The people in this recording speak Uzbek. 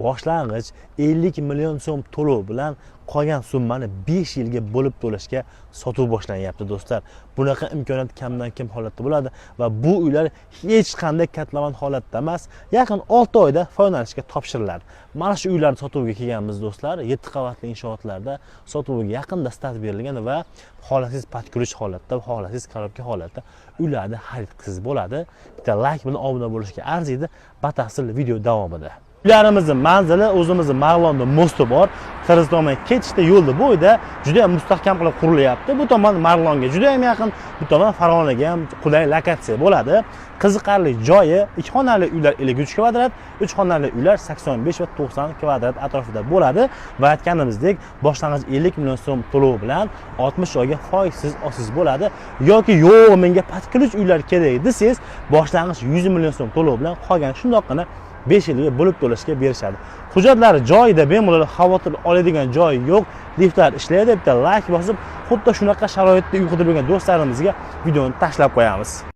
boshlang'ich 50 million so'm to'lov bilan qolgan summani 5 yilga bo'lib to'lashga sotuv boshlanyapti do'stlar. Bunaqa imkoniyat kamdan kam holatda bo'ladi va bu uylar hech qanday katlamon holatda emas, yaqin 6 oyda foydalanishga topshiriladi. Mana shu uylarni sotuvga kelganmiz do'stlar. 7 qavatli inshootlarda sotuvga yaqinda start berilgan va holatsiz patkulish holatda, holatsiz korobka holatda uylarni xarid qilsangiz bo'ladi. Bitta like bilan obuna bo'lishga arziydi. Batafsil video davomida. Uylarimizning manzili o'zimizning Marlonda mosti bor. Qirg'izistonga ketishda yo'lda bo'yida juda ham mustahkam qilib qurilyapti. Bu tomon Marlonga juda ham yaqin, bu tomon Farg'onaga ham qulay lokatsiya bo'ladi. Qiziqarli joyi 2 xonali uylar 53 kvadrat, 3 xonali uylar 85 va 90 kvadrat atrofida bo'ladi va aytganimizdek, boshlang'ich 50 million so'm to'lov bilan 60 oyga foizsiz olsangiz bo'ladi yoki yo'q, menga patkulish uylar kerak desangiz, boshlang'ich 100 million so'm to'lov bilan qolgan shundoqqina 5 yilga bo'lib to'lashga berishadi. Hujjatlari joyida, bemalol xavotir oladigan joyi yo'q. Liftlar ishlaydi. Bitta like bosib, xuddi shunaqa sharoitda uy qidirib yurgan do'stlarimizga videoni tashlab qo'yamiz.